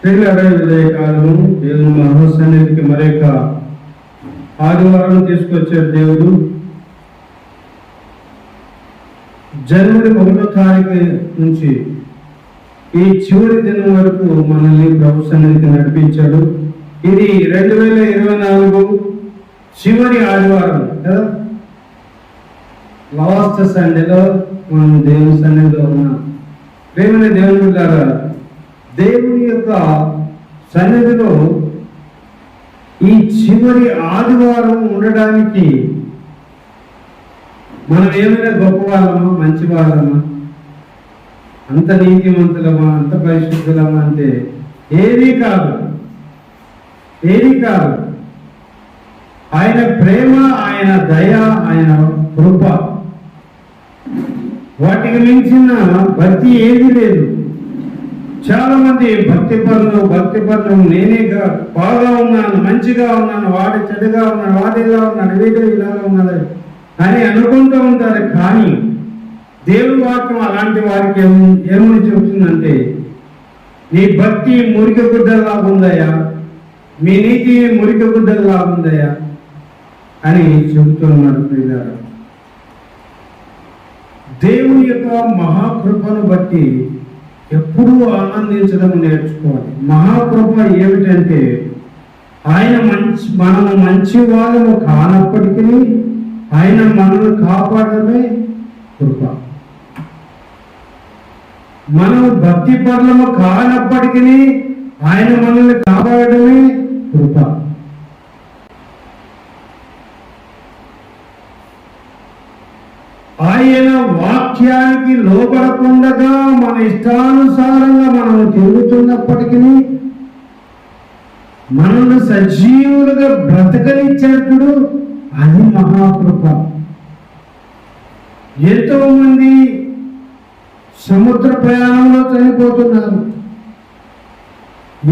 ఉదయకాలము దేవుని మహాసన్నిధికి మరొక ఆదివారం తీసుకొచ్చాడు దేవుడు. జనవరి 1వ తారీఖు నుంచి ఈ చివరి దినం వరకు మనల్ని ప్రభు సన్నిధికి నడిపించాడు. ఇది 2024 చివరి ఆదివారం కదా, లాస్ట్ సండేలో మనం దేవుని సన్నిధిలో ఉన్నాం. ప్రేమని దేవుని బిడ్డలారా, దేవుని యొక్క సన్నిధిలో ఈ చివరి ఆదివారం ఉండడానికి మనం ఏమైనా గొప్పవాళ్ళమా, మంచి వాళ్ళమా, అంత నీతిమంతులమా, అంత పరిశుద్ధులమా అంటే ఏది కాదు, ఏది కాదు. ఆయన ప్రేమ, ఆయన దయ, ఆయన కృప, వాటికి మించిన భక్తి ఏది లేదు. చాలా మంది భక్తి పనులు నేనే బాగా ఉన్నాను, మంచిగా ఉన్నాను, వాడి చెడుగా ఉన్నాడు, వాడి ఇలా ఉన్నాడు, వీడు ఇలాగా ఉన్నాడు అని అనుకుంటూ ఉంటారు. కానీ దేవుని వాక్యం అలాంటి వారికి ఏమని చెబుతుందంటే, నీ భక్తి మురికి గుడ్డలా ఉందయ్యా, మీ నీతి మురికి గుడ్డలా ఉందయ్యా అని చెబుతున్నాడు. ప్రియులారా, దేవుని యొక్క మహాకృపను బట్టి ఎప్పుడూ ఆనందించడం నేర్చుకోవాలి. మహాకృప ఏమిటంటే, మనము మంచి వాళ్ళము కానప్పటికీ ఆయన మనల్ని కాపాడమే కృప. మనము భక్తి పరులము కానప్పటికీ ఆయన మనల్ని కాపాడమే కృప. ఆయన వాక్యానికి లోబడకుండా మన ఇష్టానుసారంగా మనం తిరుగుతున్నప్పటికీ మనల్ని సజీవులుగా బ్రతకనిచ్చేటప్పుడు అది మహాకృప. ఎంతో మంది సముద్ర ప్రయాణంలో చనిపోతున్నారు,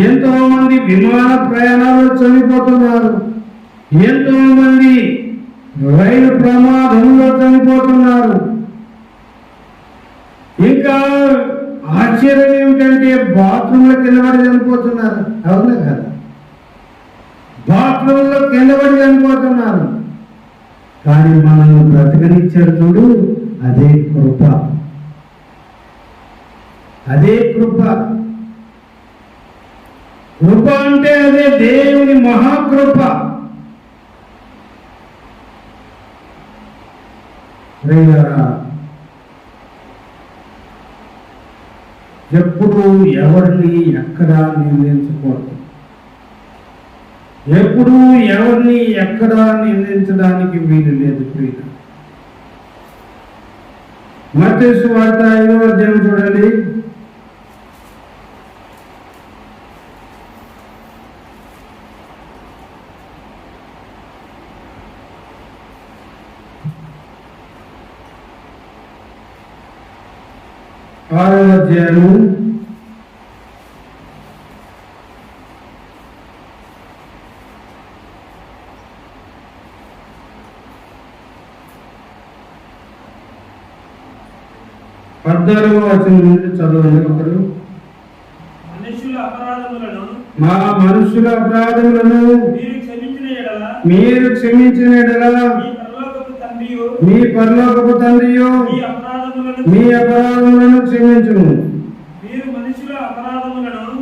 ఎంతో మంది విమాన ప్రయాణాల్లో చనిపోతున్నారు, ఎంతో మంది రైలు ప్రమాదంలో చనిపోతున్నారు. ఇంకా ఆశ్చర్యం ఏమిటంటే బాత్రూంలో కిందపడి చనిపోతున్నారు. అవునా కదా? బాత్రూంలో కిందపడి చనిపోతున్నారు. కానీ మనల్ని బ్రతకనిచ్చాడు చూడు, అదే కృప, అదే కృప. కృప అంటే అదే దేవుని మహాకృప. ఎప్పుడు ఎవరిని ఎక్కడా నిందించకూడదు, ఎప్పుడు ఎవరిని ఎక్కడా నిందించడానికి వీలు లేదు. ప్రియ మత్తయి సువార్త 5వ అధ్యాయం చూడండి. ఆరవ అధ్యాయము 14వ వచనం నుండి చదవండి ఒకరు. మా మనుషుల అపరాధములను మీరు క్షమించిన ఎడల మీ పరలోకపు తండ్రియు మీ అపరాధములను క్షమించును.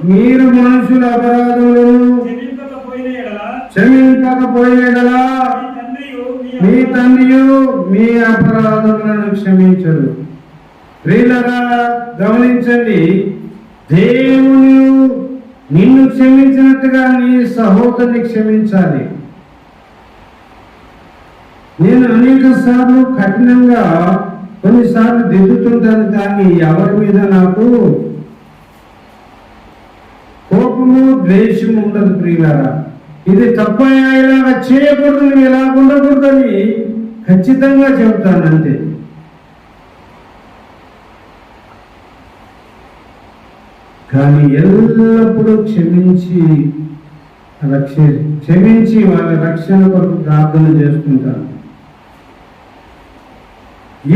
మీరు మనుషుల అపరాధములను క్షమింపకపోయిన ఎడల మీ తండ్రియు మీ అపరాధములను క్షమించడు. ప్రియులారా, గమనించండి, దేవుని నిన్ను క్షమించినట్టుగా నీ సహోదరుని క్షమించాలి. నేను అనేక సార్లు కఠినంగా కొన్నిసార్లు దిద్దుతుంటాను, కానీ ఎవరి మీద నాకు కోపము ద్వేషము ఉండదు. ప్రియులారా, ఇది తప్పయ్యా, ఇలాగా చేయకూడదు, నువ్వు ఇలా ఉండకూడదని ఖచ్చితంగా చెబుతాను అంతే. కానీ ఎల్లప్పుడూ క్షమించి వాళ్ళ రక్షణ కొరకు ప్రార్థన చేసుకుంటాను.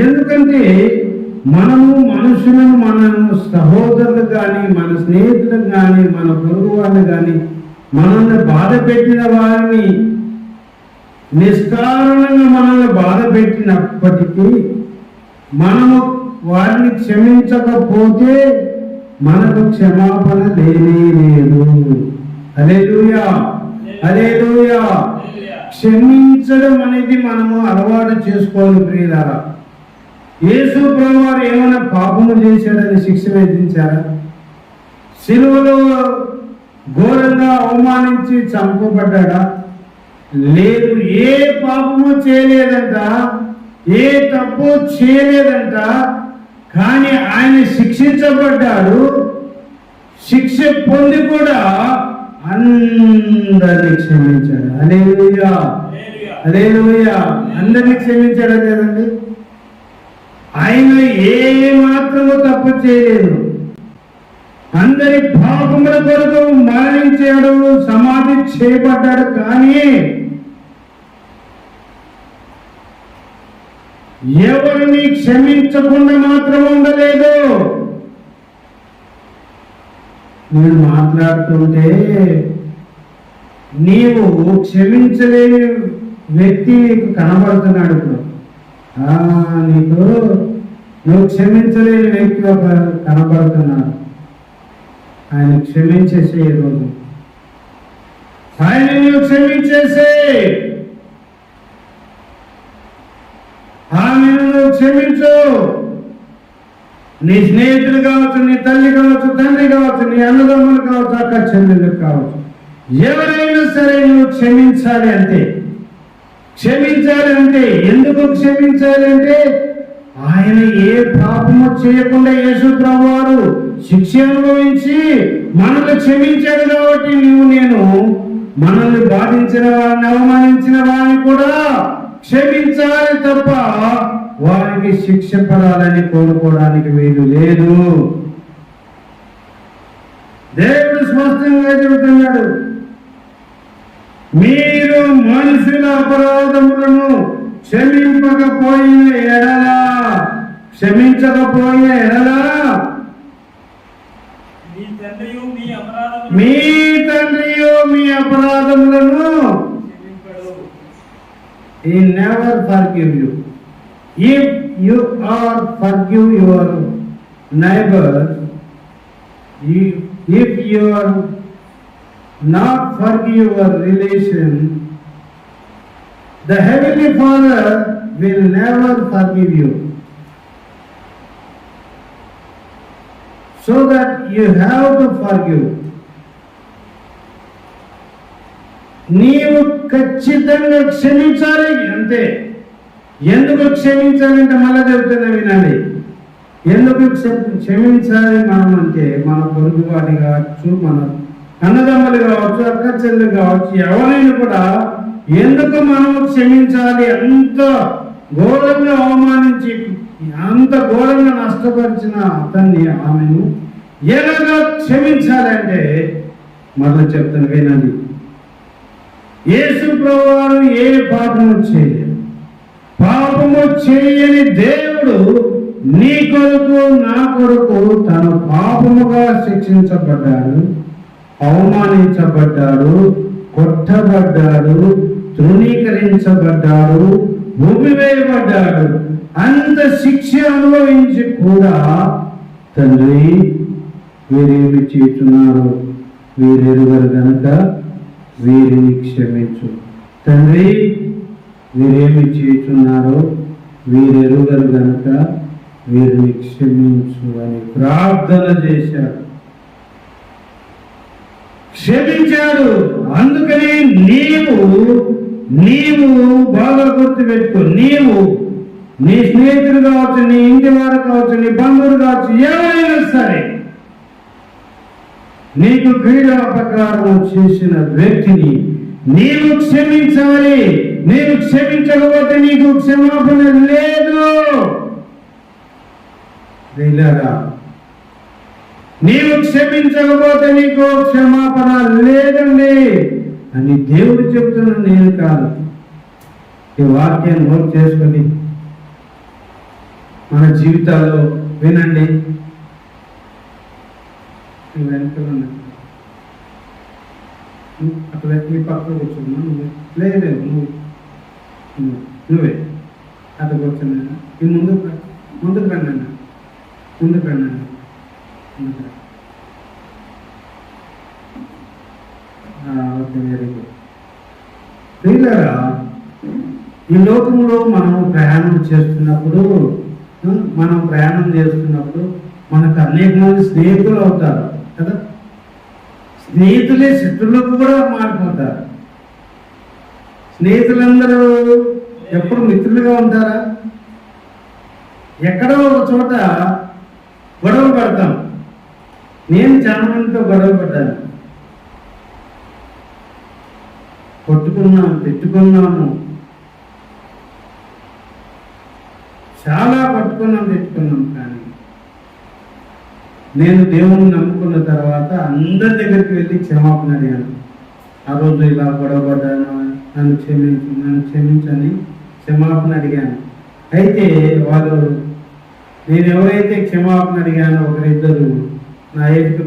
ఎందుకంటే మనము మనుషులను, మన సహోదరులు కానీ, మన స్నేహితులకు కానీ, మన పొరుగు వాళ్ళు కానీ మనల్ని బాధ పెట్టిన వారిని, నిష్కారణంగా మనల్ని బాధ పెట్టినప్పటికీ మనము వారిని క్షమించకపోతే మనకు క్షమాపణ లేనే లేదు. హల్లెలూయా, హల్లెలూయా. క్షమించడం అనేది మనము అలవాటు చేసుకోవాలి ప్రియులారా. యేసు ప్రభువారు ఏమైనా పాపము చేశాడని శిక్ష విధించారా? సిలువలో ఘోరంగా అవమానించి చంపబడ్డా? లేదు. ఏ పాపము చేయలేదంట, ఏ తప్పు చేయలేదంట. కానీ ఆయన శిక్షించబడ్డాడు. శిక్ష పొంది కూడా అందరినీ క్షమించాడు. హల్లెలూయా, హల్లెలూయా. అందరినీ క్షమించాడా లేదండి? ఆయన ఏ మాత్రము తప్పు చేయలేదు. అందరి పాపముల కొరకు మరణించాడు, సమాధి చేయబడ్డాడు. కానీ ఎవరిని క్షమించకుండా మాత్రం ఉండలేదు. నేను మాట్లాడుతుంటే నీవు క్షమించలేని వ్యక్తి నీకు కనబడుతున్నాడు. ఇప్పుడు నువ్వు క్షమించలేని వ్యక్తి ఒక కనబడుతున్నాడు. ఆయన క్షమించేసే ఈరోజు, ఆయన నువ్వు క్షమించేసే, ఆమెను నువ్వు క్షమించు. నీ స్నేహితులు కావచ్చు, నీ తల్లి కావచ్చు, తండ్రి కావచ్చు, నీ అన్నదమ్ములు కావచ్చు, అక్క చెల్లెళ్ళకు కావచ్చు, ఎవరైనా సరే నువ్వు క్షమించాలి. అంతే. క్షమించాలి అంటే ఎందుకు క్షమించాలి అంటే ఆయన ఏ పాపము చేయకుండా యేసు ప్రభువారు శిక్ష అనుభవించి మనల్ని క్షమించాడు. కాబట్టి నేను మనల్ని బాధించిన వారిని, అవమానించిన వారిని కూడా క్షమించాలి తప్ప వారికి శిక్ష పడాలని కోరుకోవడానికి వీలు లేదు. దేవుడు స్పష్టంగా చెబుతున్నాడు, మీరు మనుషుల అపరాధములను క్షమించకపోయిన ఎడల మీ తండ్రియు మీ అపరాధములను He never forgive you. If you are forgive your neighbor, if you are not forgive your relation, the Heavenly Father will never forgive you. So that you have to forgive. నీవు ఖచ్చితంగా క్షమించాలి. అంతే. ఎందుకు క్షమించాలంటే మళ్ళా చెబుతున్నా వినాలి. ఎందుకు క్షమించాలి మనం అంటే మన పొరుగువాడి కావచ్చు, మన అన్నదమ్ములు కావచ్చు, అక్క చెల్లెలు కావచ్చు, ఎవరైనా కూడా ఎందుకు మనము క్షమించాలి? అంత ఘోరంగా అవమానించి, అంత ఘోరంగా నష్టపరిచిన అతన్ని, ఆమెను ఎలాగా క్షమించాలంటే మళ్ళీ చెప్తాను వినండి. యేసు ప్రభువారు ఏ పాపము చేయలేదు. పాపము చేయని దేవుడు నీ కొరకు, నా కొరకు తన పాపముగా శిక్షించబడ్డాడు, అవమానించబడ్డాడు, కొట్టబడ్డాడు, తృణీకరించబడ్డాడు, భూమివేయబడ్డాడు. అంత శిక్ష అనుభవించి కూడా తండ్రి వీరేమి చేస్తున్నారు, వీరెరుగరు గనక వీరిని క్షమించు. తండ్రి వీరేమి చేస్తున్నారో వీరెరుగరు గనక వీరిని క్షమించు అని ప్రార్థన చేశాడు. క్షమించాడు. అందుకని నీవు బాగా గుర్తుపెట్టుకో. నీవు, నీ స్నేహితులు కావచ్చు, నీ ఇంటి వారు కావచ్చు, నీ బంధువులు కావచ్చు, ఎవరైనా సరే నీకు క్రీడాపకారం చేసిన వ్యక్తిని నీవు క్షమించాలి. నీవు క్షమించకపోతే నీకు క్షమాపణ లేదు. నీవు క్షమించకపోతే నీకు క్షమాపణ లేదండి అని దేవుడు చెప్తున్నా, నేను కాదు. ఈ వాక్యాన్ని నోట్ చేసుకొని మన జీవితాల్లో వినండి. వెనకాల అక్కడ ఈ పక్కన కూర్చున్నా లేదు నువ్వే అక్కడ కూర్చున్నా ఈ ముందుకు రండి ముందుకు రండి ఓకే, వెరీ గుడ్. ప్రియులారా, ఈ లోకంలో మనం ప్రయాణం చేస్తున్నప్పుడు మనకు అనేక మంది స్నేహితులు అవుతారు కదా. స్నేహితులే శత్రువులకు కూడా మారిపోతారు. స్నేహితులందరూ ఎప్పుడు మిత్రులుగా ఉంటారా? ఎక్కడో ఒక చోట గొడవ పడతాం. నేను చాలా మందితో గొడవ పడ్డాను. కొట్టుకున్నాము, తిట్టుకున్నాము, చాలా తిట్టుకున్నాం. కానీ నేను దేవుణ్ణి నమ్ముకున్న తర్వాత అందరి దగ్గరికి వెళ్ళి క్షమాపణ అడిగాను. ఆ రోజు ఇలా గొడవపడ్డాను, నన్ను క్షమించని క్షమాపణ అడిగాను. అయితే వాళ్ళు నేను ఎవరైతే క్షమాపణ అడిగానో ఒకరిద్దరు నా ఏటికి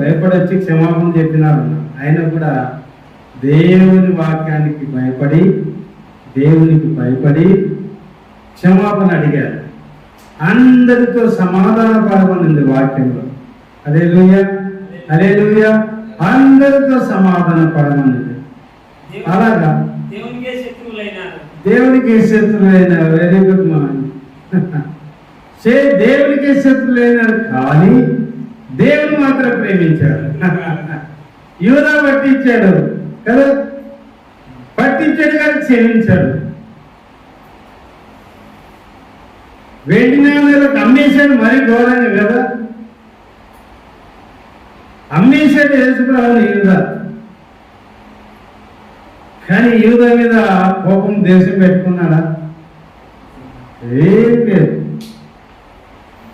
భయపడొచ్చి క్షమాపణ చెప్పినారు. ఆయన కూడా దేవుని వాక్యానికి దేవునికి భయపడి క్షమాపణ అడిగారు. అందరితో సమాధాన పడమనింది వాక్యంలో. హల్లెలూయా, అందరితో సమాధాన పడమనింది. అలాగా దేవునికి శత్రులైన వెరీ గుడ్ మార్నింగ్. దేవునికి శత్రులైనాడు కానీ దేవుని మాత్రం ప్రేమించాడు. యూదా పట్టించాడు కదా, పట్టించాడు కానీ క్షమించాడు. వెండి నాణేలకు అమ్మేశాడు, మరీ ఘోరంగా కదా. అమ్మేశాడు యేసుప్రభుని యూదా. కానీ యూదా మీద కోపం దేశం పెట్టుకున్నాడా? ఏం లేదు,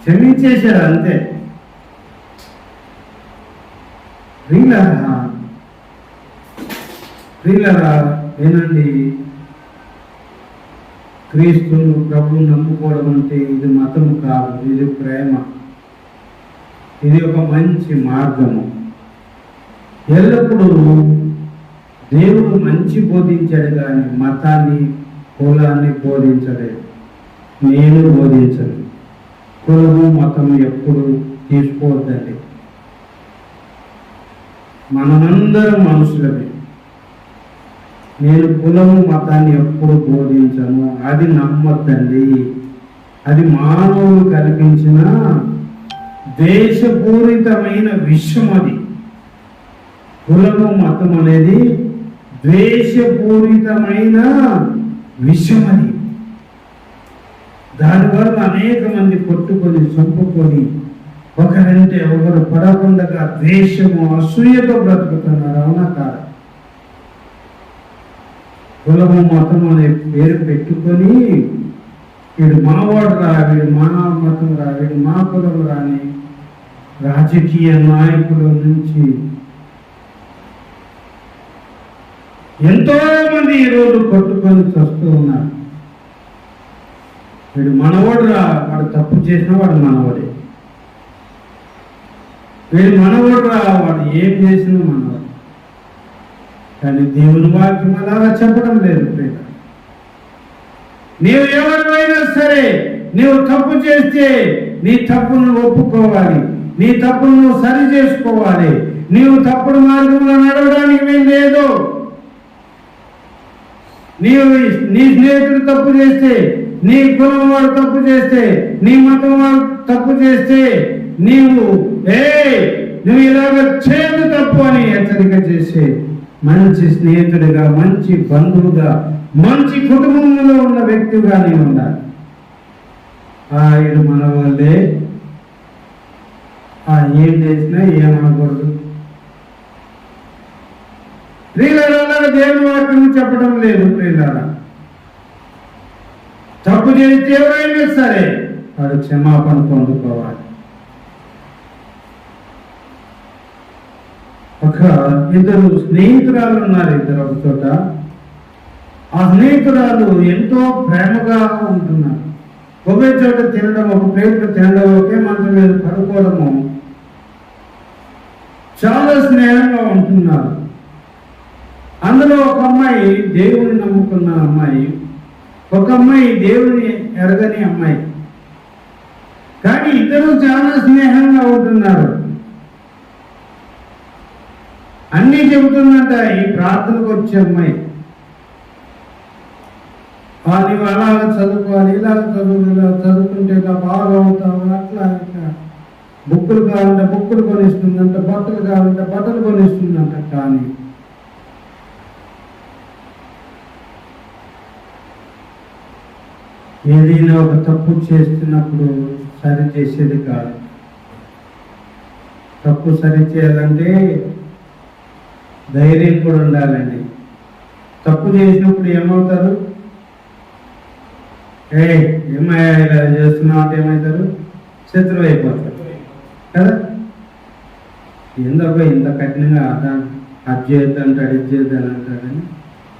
క్షమించేశాడు అంతే. ప్రియులారా ఏనండి, క్రీస్తును ప్రభువు నమ్ముకోవడం అంటే ఇది మతము కాదు, ఇది ప్రేమ. ఇది ఒక మంచి మార్గము. ఎల్లప్పుడూ దేవుడు మంచి బోధించాడు కానీ మతాన్ని, కులాన్ని బోధించలేదు. నేను బోధించను. కులము మతము ఎప్పుడు తీసుకోవద్దండి. మనమందరం మనుషులమే. నేను కులము మతాన్ని ఎప్పుడు బోధించను. అది నమ్మొద్దండి. అది మానవులు కల్పించిన ద్వేషపూరితమైన విషయం. అది కులము మతం అనేది ద్వేషపూరితమైన విషయం. అది దానివల్ల అనేక మంది కొట్టుకొని చంపుకొని ఒకరంటే ఒకరు పడకుండా ద్వేషము అసూయతో బ్రతుకుతున్నారు. అవునా కాదా? కులము మతం అనే పేరు పెట్టుకొని వీడు మావాడు రా, వీడు మా మతం రా, వీడు మా కులం రాని రాజకీయ నాయకుల నుంచి ఎంతో మంది ఈరోజు కొట్టుకొని చస్తూ ఉన్నారు. వీడు మనవాడు రా, వాడు తప్పు చేసిన వాడు మనవాడే. వీడు మనవాడు రా, వాడు ఏం చేసినా మనవాడు. కానీ దేవుని వాక్యం అలాగా చెప్పడం లేదు. నీవు ఎవరివైనా సరే, నీవు తప్పు చేస్తే నీ తప్పును ఒప్పుకోవాలి, నీ తప్పును నువ్వు సరి చేసుకోవాలి. నీవు తప్పుడు మార్గంలో నడవడానికి వీల్లేదు. నీవు నీ స్నేహితుడు తప్పు చేస్తే, నీ కులం వాడు తప్పు చేస్తే, నీ మతం వాడు తప్పు చేస్తే నువ్వు ఇలాగ చేయదు తప్పు అని హెచ్చరిక చేసే మంచి స్నేహితుడిగా, మంచి బంధువుగా, మంచి కుటుంబంలో ఉన్న వ్యక్తిగా నీవు ఉండాలి. ఆయన మన వాళ్ళే, ఏం చేసినా ఏమనకూడదు. ప్రియులారా, దేవుని వాక్యం చెప్పడం లేదు. ప్రియులారా, తప్పు చేస్తే ఎవరైనా సరే వాడు క్షమాపణ పొందుకోవాలి. ఇద్దరు స్నేహితురాలు ఉన్నారు. ఒక చోట ఆ స్నేహితురాలు ఎంతో ప్రేమగా ఉంటున్నారు. ఒకే చోట తినడం, ఒక ప్లేట్లో తినడం, ఒకే మంచం మీద పడుకోవడము, చాలా స్నేహంగా ఉంటున్నారు. అందులో ఒక అమ్మాయి దేవుని నమ్ముకున్న అమ్మాయి, ఒక అమ్మాయి దేవుని ఎరగని అమ్మాయి. కానీ ఇద్దరు చాలా స్నేహంగా ఉంటున్నారు. అన్నీ చెబుతుందంట ఈ ప్రార్థనకు వచ్చే అమ్మాయి. నీవు అలాగ చదువుకోవాలి, ఇలాగ చదువుకుంటే ఇలా బాగా అవుతావు, అట్లా ఇట్లా. బుక్కులు కావాలంటే బుక్కులు కొనిస్తుందంట, బట్టలు కావాలంటే బట్టలు కొనిస్తుందంట. కానీ ఏదైనా ఒక తప్పు చేస్తున్నప్పుడు సరి చేసేది కాదు. తప్పు సరి చేయాలంటే ధైర్యం కూడా ఉండాలండి. తప్పు చేసినప్పుడు ఏమవుతారు? ఏమయ్యా ఇలా చేస్తున్నావు అంటే ఏమవుతారు? శత్రువు అయిపోతారు కదా. ఎందుకు ఇంత కఠినంగా అది చేయొద్దంటాడు, ఇది చేయొద్దని అంటాడని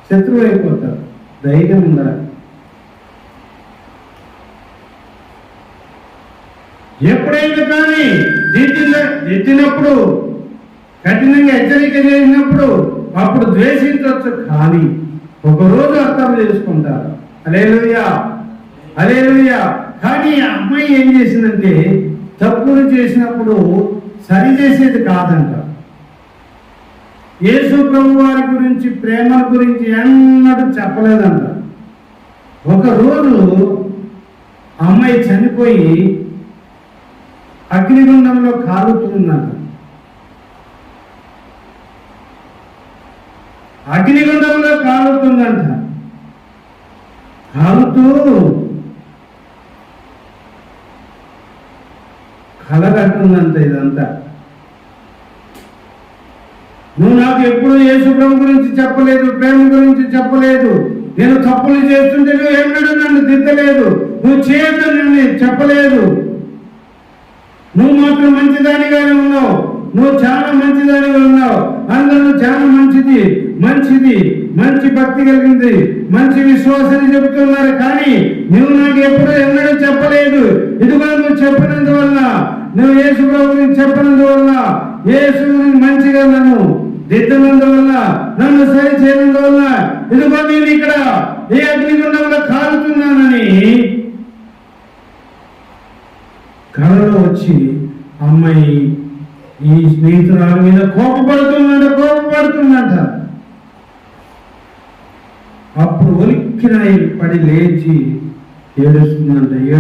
శత్రువు అయిపోతారు. ధైర్యం ఉండాలి. ఎప్పుడైనా కానీ దిద్దినప్పుడు, కఠినంగా హెచ్చరిక చేసినప్పుడు అప్పుడు ద్వేషించవచ్చు. కానీ ఒకరోజు అర్థం చేసుకుంటారు. హల్లెలూయా, హల్లెలూయా. కానీ ఆ అమ్మాయి ఏం చేసిందంటే తప్పులు చేసినప్పుడు సరి చేసేది కాదంట. యేసు ప్రభు వారి గురించి, ప్రేమ గురించి ఎన్నడూ చెప్పలేదంట. ఒకరోజు అమ్మాయి చనిపోయి అగ్నిగుండంలో కాలుతుందంట. అగ్నిగుండంలో కాలుతుందంట. కాలుతూ కలగట్టుందంట. ఇదంతా నువ్వు నాకు ఎప్పుడు యేసు ప్రభు గురించి చెప్పలేదు, ప్రేమ గురించి చెప్పలేదు. నేను తప్పులు చేస్తుంటే నువ్వు ఎన్నడూ నన్ను దిద్దలేదు, నువ్వు చేయొద్దని నేను చెప్పలేదు. నువ్వు మాత్రం మంచిదానిగానే ఉన్నావు, నువ్వు చాలా మంచిదానిగా ఉన్నావు, అందరూ చాలా మంచిది మంచి భక్తి కలిగింది, మంచి విశ్వాసాన్ని చెబుతున్నారు. కానీ నువ్వు నాకు ఎప్పుడు ఎన్నడూ చెప్పలేదు. ఇదిగో నువ్వు చెప్పినందువల్ల, నువ్వు యేసు ప్రభు గురించి చెప్పినందువల్ల, యేసు మంచిగా నన్ను దిద్దినందువల్ల, నన్ను సరి చేయనందువల్ల ఇదిగో నేను ఇక్కడ ఏ అగ్నిగుండంలో కాలుతున్నానని కళలో వచ్చి అమ్మాయి ఈ స్నేహితురాల మీద కోపపడుతుందంట. అప్పుడు ఒలిక్కిన పడి లేచి ఏడుస్తుందంట. అయ్యో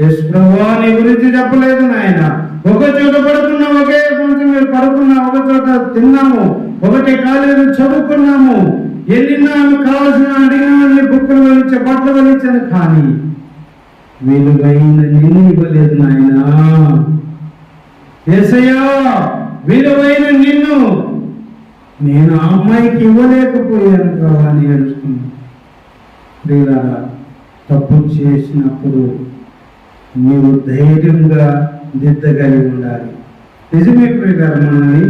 యేసు ప్రభువా, నీ గురించి చెప్పలేదు నాయన. ఒక చోట పడుకున్నాం, ఒకే కొంచెం మీరు పడుకున్నాం, ఒక చోట తిన్నాము, ఒకటే కాలేజీ చదువుకున్నాము, ఎన్నిన్నాము కావాల్సిన అడిగిన బుక్కులు వలించే, బట్టలు వలించాను. కానీ విలువైన నిన్ను ఇవ్వలేదు నాయనా. యేసయ్యా, విలువైన నిన్ను నేను ఆ అమ్మాయికి ఇవ్వలేకపోయాను ప్రభా అని ఏడుస్తున్నాను. ప్రియులారా, తప్పు చేసినప్పుడు నీవు ధైర్యంగా దిద్దగలిగి ఉండాలి. నిజమే ప్రియులారా, మనల్ని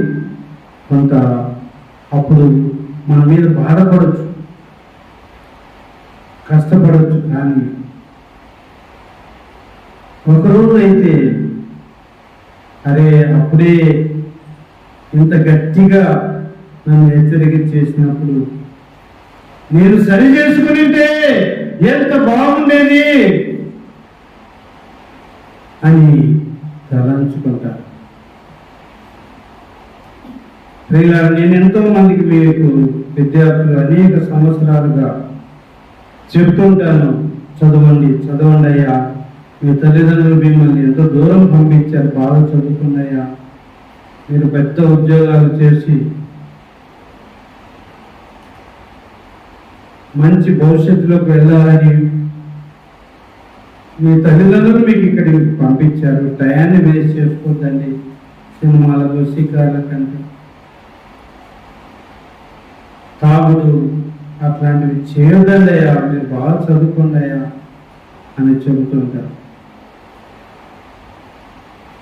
కొంత అప్పుడు మన మీద బాధపడవచ్చు, కష్టపడవచ్చు. కానీ ఒకరోజు అయితే అరే అప్పుడే ఇంత గట్టిగా నన్ను హెచ్చరిక చేసినప్పుడు నేను సరి చేసుకునింటే ఎంత బాగుండేది అని తలంచుకుంటారు. ప్రియులారా, నేను ఎంతో మందికి మీకు విద్యార్థులు అనేక సంవత్సరాలుగా చెప్తుంటాను, చదవండి అయ్యా, మీ తల్లిదండ్రులు మిమ్మల్ని ఎంతో దూరం పంపించారు, బాగా చదువుకున్నాయా, మీరు పెద్ద ఉద్యోగాలు చేసి మంచి భవిష్యత్తులోకి వెళ్ళాలని మీ తల్లిదండ్రులు మీకు ఇక్కడికి పంపించారు. టయాన్ని వేస్ట్ చేసుకోవద్దండి సినిమాలకు, షికార్ల కంటే, తాగుడు అట్లాంటివి చేయొద్దండి అయ్యా, మీరు బాగా చదువుకోండి అయ్యా అని చెబుతుంటారు.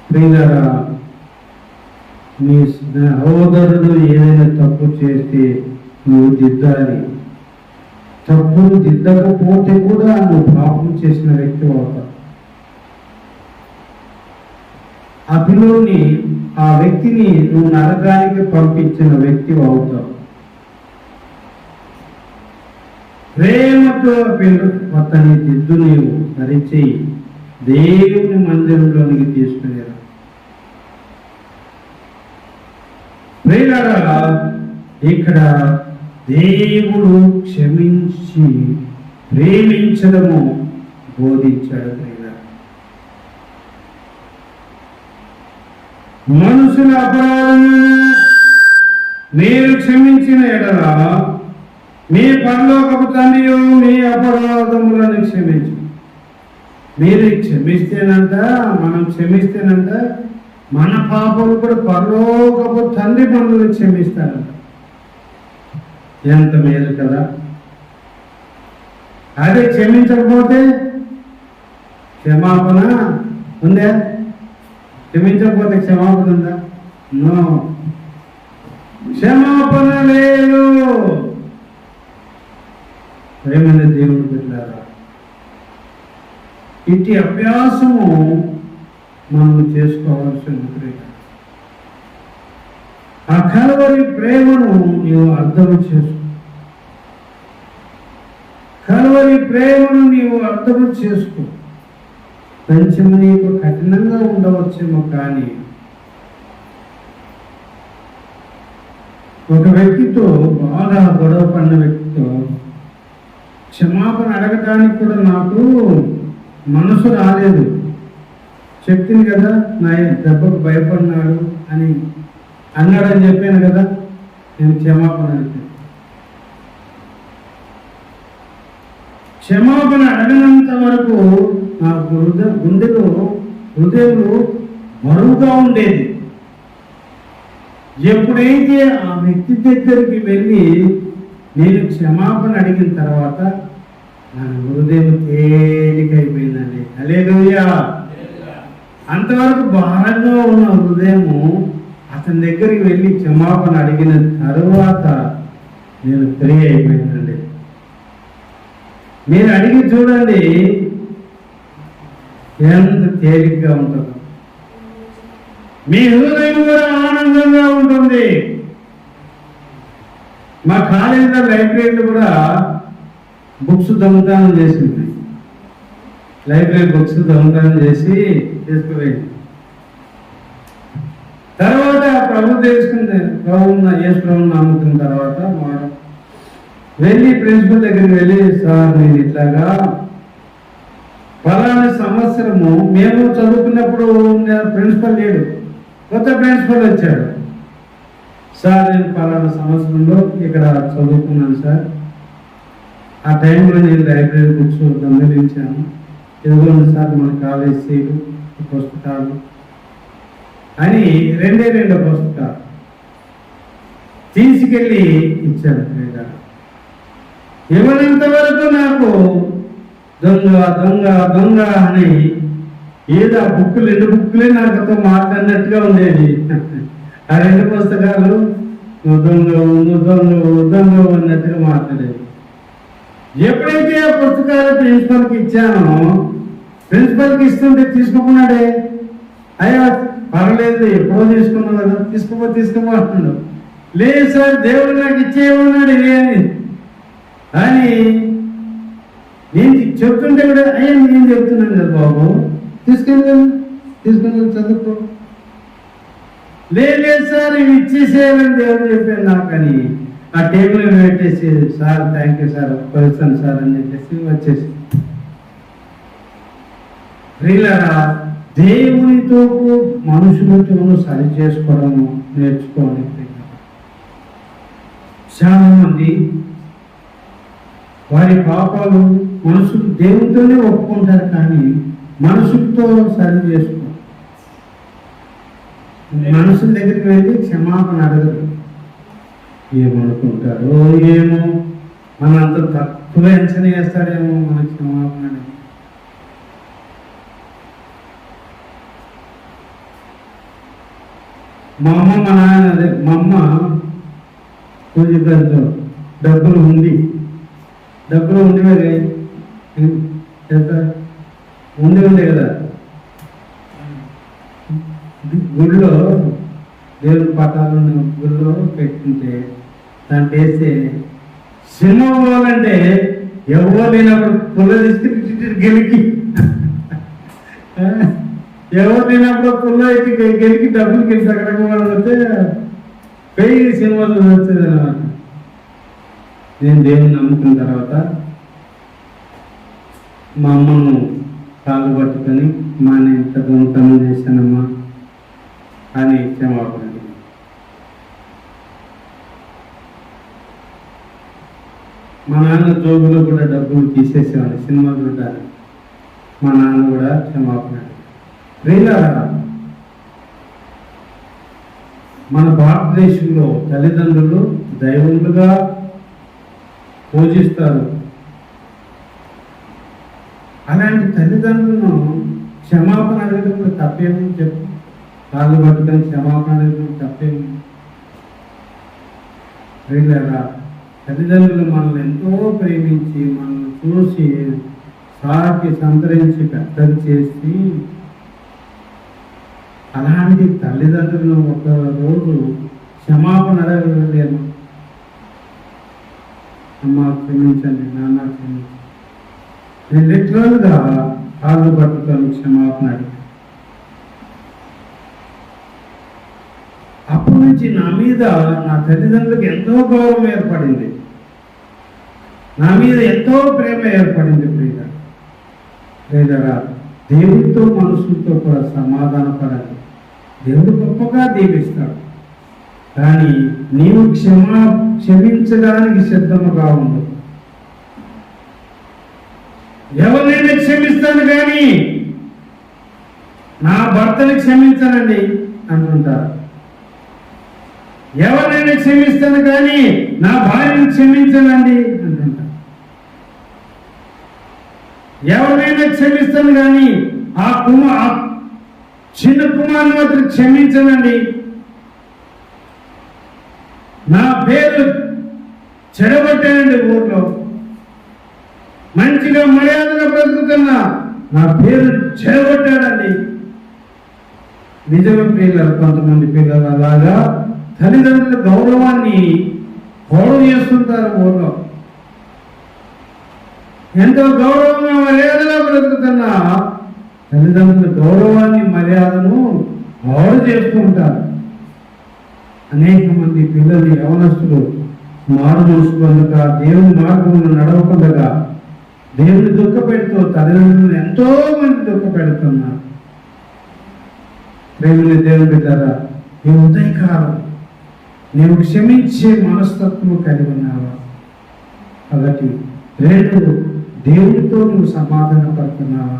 ప్రియులారా, నీ సహోదరుడు ఏదైనా తప్పు చేస్తే నువ్వు దిద్దాలి. తప్పులు దిద్దకపోతే కూడా నువ్వు పాపం చేసిన వ్యక్తి అవుతావు. అభిలోని ఆ వ్యక్తిని నువ్వు నరకానికి పంపించిన వ్యక్తి అవుతావు. ప్రేమతో అతన్ని దిద్దు నీవు సరిచేయి, దేవుని మందిరంలోనికి తీసుకునేరా. ప్రియులారా, ఇక్కడ దేవుడు క్షమించి ప్రేమించడము బోధించాడు. ప్రియులారా, మనుషుల అపరాధములను మీరు క్షమించిన ఎడల మీ పరలోకపు తండ్రియు మీ అపరాధములను క్షమించు. మీరు క్షమిస్తేనంట, మనం క్షమిస్తేనంట మన పాపలు కూడా పరలోకపు తండ్రి మనల్ని క్షమిస్తారంట. ఎంత మేలు కదా. అదే క్షమించకపోతే క్షమాపణ ఉందా? క్షమించకపోతే క్షమాపణ ఉందా? నో, క్షమాపణ లేదు. ప్రేమని దేవుడు పెట్టారా. ఇటు అభ్యాసము మనం చేసుకోవాల్సిన ఆ కలవరి ప్రేమను నీవు అర్థం చేసుకో. కలవరి ప్రేమను నీవు అర్థం చేసుకో. కొంచెం నీకు కఠినంగా ఉండవచ్చేమో, కానీ ఒక వ్యక్తితో బాగా గొడవ పడిన వ్యక్తితో క్షమాపణ అడగటానికి కూడా నాకు మనసు రాలేదు. చెప్పింది కదా, నా దెబ్బకు భయపడినాడు అని అన్నాడని చెప్పాను కదా, నేను క్షమాపణ అడిగాను. క్షమాపణ అడగనంత వరకు నా హృదయంలో బరువుగా ఉండేది. ఎప్పుడైతే ఆ వ్యక్తి దగ్గరికి వెళ్ళి నేను క్షమాపణ అడిగిన తర్వాత నా హృదయం తేలికైపోయిందండి. హల్లెలూయా. అంతవరకు భారంగా ఉన్న హృదయము అతని దగ్గరికి వెళ్ళి క్షమాపణ అడిగిన తరువాత నేను ఫ్రీ అయిపోయిందండి. మీరు అడిగి చూడండి ఎంత తేలిగ్గా ఉంటుందో. మీ హృదయం కూడా ఆనందంగా ఉంటుంది. మా కాలేజీలో లైబ్రరీలు కూడా బుక్స్ దొంగతనం చేసింది. లైబ్రరీ బుక్స్ దొంగతనం చేసి తీసుకుపోయింది. తర్వాత ప్రభు తెలుసుకుంది. యేసు ప్రభువుని నమ్ముకున్న తర్వాత వెళ్ళి ప్రిన్సిపల్ దగ్గరికి వెళ్ళి, సార్ నేను ఇట్లాగా ఫలానా సంవత్సరము మేము చదువుకున్నప్పుడు ప్రిన్సిపల్ లేడు, కొత్త ప్రిన్సిపల్ వచ్చాడు. సార్ నేను ఫలానా సంవత్సరంలో ఇక్కడ చదువుకున్నాను సార్. ఆ టైంలో నేను లైబ్రరీ బుక్స్ దొంగిలించాను. ఇదిగోండి సార్ మన కాలేజ్ సీటు, పుస్తకాలు అని రెండు పుస్తకాలు తీసుకెళ్ళి ఇచ్చాను. ఇవ్వనంత వరకు నాకు దొంగ దొంగ దొంగ అని ఏదో ఆ బుక్కులు 2 బుక్కులే నాకుతో మాట్లాడినట్టుగా ఉండేది. ఆ 2 పుస్తకాలు నువ్వు దొంగ అన్నట్టుగా మాట్లాడేది. ఎప్పుడైతే ఆ పుస్తకాలు ప్రిన్సిపల్కి ఇచ్చానో, ప్రిన్సిపల్కి ఇస్తుంటే తీసుకోకున్నాడే. అయ్యా పర్లేదు, ఎప్పుడో తీసుకున్నావు కదా, తీసుకోపో అంటున్నాడు. లేదు సార్ దేవుడు నాకు ఇచ్చేయమన్నాడు ఇదే అని నేను చెప్తుంటే కూడా, అయ్యా నేను చెప్తున్నాను కదా బాబు, తీసుకెళ్ళి చదువుకో. లేదు సార్ ఇవి ఇచ్చేసేయాలని దేవుడు చెప్పాను నాకు అని ఆ టేబుల్ పెట్టేసి, సార్ థ్యాంక్ యూ సార్, పలుస్తాను సార్ అని చెప్పేసి వచ్చేసి. ప్రియులారా, దేవునితో మనుషులతో సరి చేసుకోవడము నేర్చుకోవాలి. చాలా మంది వారి పాపాలు మనుషులు దేవునితోనే ఒప్పుకుంటారు, కానీ మనుషులతో సరి చేసుకో. మనుషుల దగ్గరికి వెళ్ళి క్షమాపణ అడగరు. ఏమనుకుంటారో ఏమో, మనంత తక్కువ అంచనా వేస్తాడేమో మన క్షమాపణ. మా అమ్మ మా నాన్న మా అమ్మ పూజ గదిలో డబ్బులు ఉంది డబ్బులు ఉండేవి ఎంత ఉండే కదా గుడిలో దేవుని పటాలు గుడిలో పెట్టుకుంటే దాంట్లో వేస్తే సినిమా పోవాలంటే ఎవరో లేనప్పుడు పుల్ల తీసుకుని గెలికి ఎవరు లేనప్పుడు పుల్ల గెలికి డబ్బులు గెలిచి అక్కడ వస్తే పెరిగి సినిమాలు వచ్చేది అన్నమాట. నేను దేవుని నమ్ముకున్న తర్వాత మా అమ్మను కాళ్ళు పట్టుకొని మా నేను ఇంత దొంగతనం చేశానమ్మా అని క్షమాపణ. మా నాన్న జోబులో కూడా డబ్బులు తీసేసేవాడిని సినిమా చూడడానికి. మా నాన్న కూడా క్షమాపణ. ప్రియులారా, మన భారతదేశంలో తల్లిదండ్రులు దైవములుగా పూజిస్తారు. అలాంటి తల్లిదండ్రులను క్షమాపణ అడగడం తప్పేమని చెప్పు. కాళ్ళు పట్టుకొని క్షమాపణ అడగడం తప్పేమి. ప్రియులారా, తల్లిదండ్రులు మనల్ని ఎంతో ప్రేమించి మనల్ని చూసి సాకి సంతరించి పెద్దలు చేసి అలాంటి తల్లిదండ్రులను ఒక రోజు క్షమాపణ అడగలేము. అమ్మ క్షమించండి, నాన్న క్షమించండి. నేను లిటరల్గా కాళ్ళు పట్టుకొని క్షమాపణ అడిగాను. అప్పటి నుంచి నా మీద నా తల్లిదండ్రులకు ఎంతో గౌరవం ఏర్పడింది, నా మీద ఎంతో ప్రేమ ఏర్పడింది. ప్రియులారా, దేవుడితో మనుషులతో కూడా సమాధాన పడాలి. దేవుడు గొప్పగా దీవిస్తాడు. కానీ నీవు క్షమించడానికి సిద్ధముగా ఉండు. ఎవరినైనా క్షమిస్తాను కానీ నా భర్తని క్షమించనండి అంటుంటారు. ఎవరినైనా క్షమిస్తాను కానీ నా భార్యను క్షమించనండి అంటుంటారు. ఎవరినైనా క్షమిస్తాను కానీ ఆ చిన్న కుమారుని మాత్రం క్షమించనండి. నా పేరు చెడగొట్టానండి, ఊర్లో మంచిగా మర్యాదగా బ్రతుకుతున్నా నా పేరు చెడగొట్టాడండి. నిజమే పిల్లలు, కొంతమంది పిల్లలు అలాగా తల్లిదండ్రుల గౌరవాన్ని గౌరవం చేస్తుంటారు. ఊర్లో ఎంతో గౌరవంగా మర్యాదగా బ్రతుకుతున్నా తల్లిదండ్రుల గౌరవాన్ని మర్యాదను గౌరవ చేస్తూ ఉంటారు. అనేక మంది పిల్లలు యవనస్తులు మారు చూసుకుండగా దేవుని మార్గంలో నడవకుండా దేవుని దుఃఖపెడుతూ తల్లిదండ్రులను ఎంతో మంది దుఃఖపెడుతున్నారు. ప్రేమని దేవుని బిడ్డారా, ఈ ఉదయకాలం నీవు క్షమించే మనస్తత్వం కలిగి ఉన్నావా? కాబట్టి రెండు, దేవునితో నువ్వు సమాధాన పడుతున్నావా?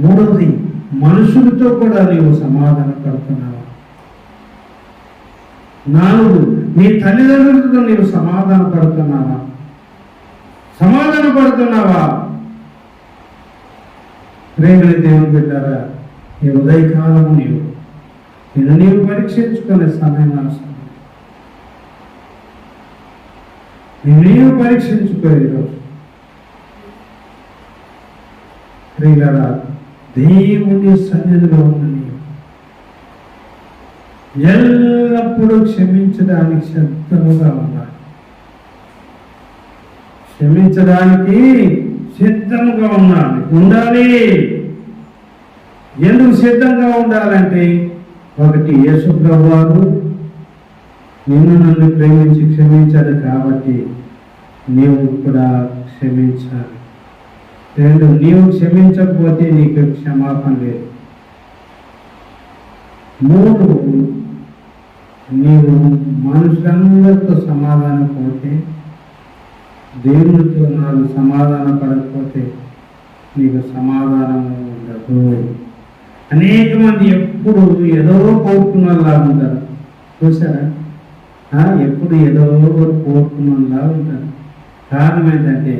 మూడవది, మనుషులతో కూడా నీవు సమాధాన పడుతున్నావా? నాలుగు, నీ తల్లిదండ్రులతో నీవు సమాధాన పడుతున్నావా? సమాధాన పడుతున్నావా? ప్రేమని దేవుని బిడ్డారా, ఈ ఉదయకాలము నీవు పరీక్షించుకునే సమయం అవసరం. నీవు పరీక్షించుకో. ఈరోజు ప్రియులారా, దేవుని సన్నిధిలో ఉన్న నీవు ఎల్లప్పుడూ క్షమించడానికి సిద్ధముగా ఉండాలి. క్షమించడానికి సిద్ధంగా ఉండాలి. ఎందుకు సిద్ధంగా ఉండాలంటే, ఒకటి, యేసు ప్రభువారు నిన్ను నన్ను ప్రేమించి క్షమించాడు కాబట్టి నీవు కూడా క్షమించాలి. రెండు, నీవు క్షమించకపోతే నీకు క్షమాపణ లేదు. మూడు, నీవు మనుషులందరితో సమాధాన పోతే, దేవునితో నాలుగు సమాధాన పడకపోతే నీకు సమాధానము ఉండదు. అనేక మంది ఎప్పుడు ఏదో కోరుకున్నలా ఉంటారు. చూసారా? ఎప్పుడు ఏదో కోరుకున్నలా ఉంటారు. కారణం ఏంటంటే,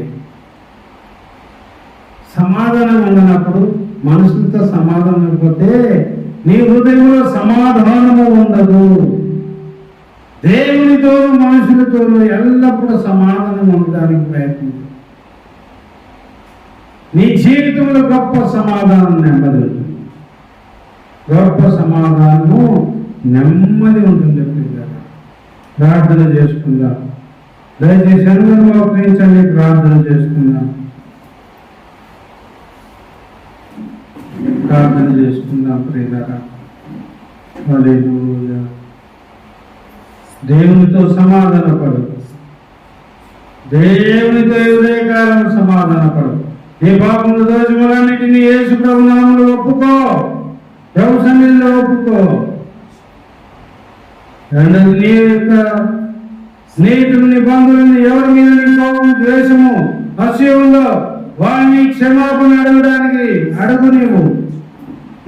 సమాధానం ఉండనప్పుడు, మనుషులతో సమాధానం అయిపోతే నీ హృదయంలో సమాధానము ఉండదు. దేవునితో మనుషులతో ఎల్లప్పుడూ సమాధానం ఉండడానికి ప్రయత్నించు. నీ జీవితంలో గొప్ప సమాధానం నెమ్మది ఉంటుంది. గొప్ప సమాధానము నెమ్మది ఉంటుంది. ప్రార్థన చేసుకుందాం. దయచేసి అందరూ మోకరించండి, ప్రార్థన చేసుకుందాం. ప్రార్థన చేసుకుందాం ప్రియులారా. హల్లెలూయా. దేవునితో సమాధానపడు. దేవునితో ఉదయకాలం సమాధానపడు. నీ పాపముల దోషములన్నిటినీ యేసు ప్రభు నామములో ఒప్పుకో. ప్రభు సన్నిధిలో ఒప్పుకో. రెండోది, నీ యొక్క స్నేహితులు, నీ బంధువులని ఎవరి మీద నీ కోపం, ద్వేషము, అసూయ ఉందో వారిని క్షమాపణ అడగడానికి అడుగు.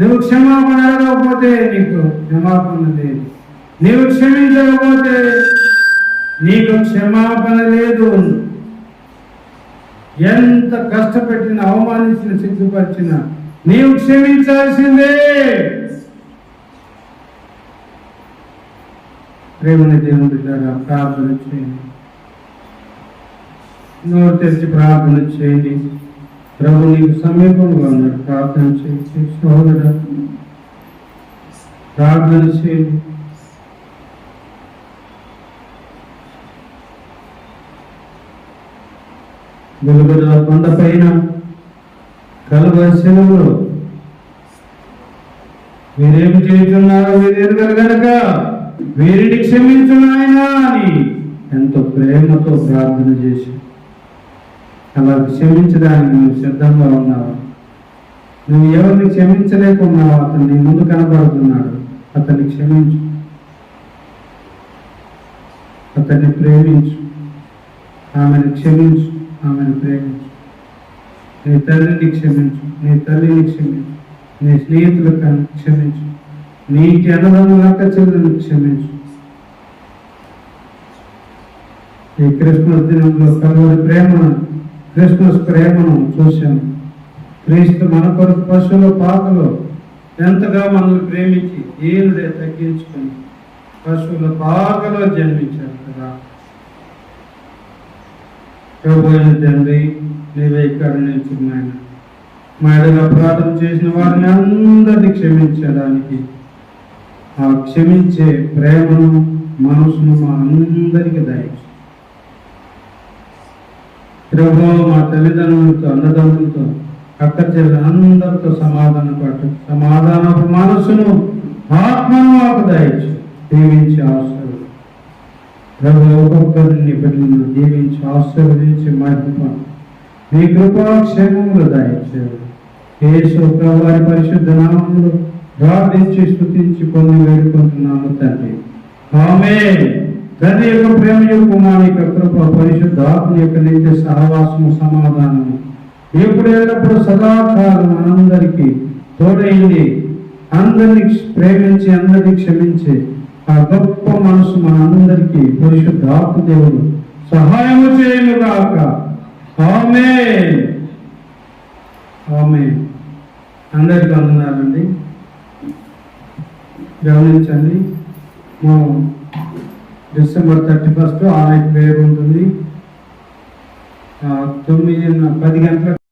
నువ్వు క్షమాపణ అడగకపోతే నీకు క్షమాపణ లేదు. నీవు క్షమించకపోతే నీకు క్షమాపణ లేదు. ఎంత కష్టపెట్టిన, అవమానించిన, సిగ్గుపరిచిన నీవు క్షమించాల్సిందే. ప్రేమని దేవుని ద్వారా ప్రార్థన చేయండి. నోరు తెరిచి ప్రార్థన చేయండి. ప్రభు నీకు సమీపంగా ఉన్నాడు. ప్రార్థన చేయండి. సోదర ప్రార్థన చేయండి. గొల్గొతా కొండ పైన కలువరి శిలువలో వీరేమి చేస్తున్నారో వీరు ఎరుగరు గనక వీరిని క్షమించు నాయనా అని ఎంతో ప్రేమతో ప్రార్థన చేసి అలా క్షమించడానికి నువ్వు సిద్ధంగా ఉన్నావు. నువ్వు ఎవరిని క్షమించలేకున్నావు. అతను నీ ముందు కనబడుతున్నాడు. అతన్ని క్షమించు. అతన్ని ప్రేమించు. ఆమెను క్షమించు. ఆమెను ప్రేమించు. నీ తల్లిని క్షమించు. నీ తల్లిని క్షమించు. నీ స్నేహితులకు క్షమించు. నీటి అన్నదమ్ముల అక్క చెల్లెలను క్షమించు. ఈ క్రిస్మస్ దినంలో కలువరి ప్రేమను, క్రిస్మస్ ప్రేమను చూశాను. క్రీస్తు మన కొరకు పశువుల పాకలో ఎంతగా మనల్ని ప్రేమించి ఈనుడే తగ్గించుకొని పశువుల పాకలో జన్మించారు కదా. ప్రభువైన తండ్రి, నీవే ఇక్కడ నిల్చున్నాయన. మా ఎడల అపరాధం చేసిన వారిని అందరినీ క్షమించడానికి ఆ క్షమించే ప్రేమను, మనసును మా అందరికీ దయచేయండి. ప్రభు, మా తల్లిదండ్రులతో, అన్నదమ్ములతో, అక్క చెల్లెలందరితో సమాధానపు మనసును, ఆత్మను మాకు దయచేయండి. దీవించి ఆశీర్వదించు ప్రభు. ఒక్కొక్కరిని బిడ్డలను దీవించి ఆశీర్వదించి మహిమ మీ కృపాక్షేమములు దయచేయండి. యేసు ప్రభు వారి పరిశుద్ధ నామములో ప్రార్థించి స్తుతించి పొంది వేడుకుంటున్నాము తండ్రి. ఆమేన్. తండ్రి యొక్క ప్రేమ, కుమారుని యొక్క కృప, పరిశుద్ధాత్మ యొక్క నిత్య సహవాసము, సమాధానము ఎప్పుడు ఎల్లప్పుడు సదాకాలం మనందరికీ తోడైంది. అందరినీ ప్రేమించి అందరినీ క్షమించి ఆ గొప్ప మనసు మనందరికీ పరిశుద్ధాత్మ దేవుడు సహాయము చేయనుగాక. ఆమేన్. ఆమేన్. అందరికీ వందనాలండి. గమనించండి, డిసెంబర్ 31 ఆలయ ప్రేయర్ ఉంటుంది. 9-10 గంటలకు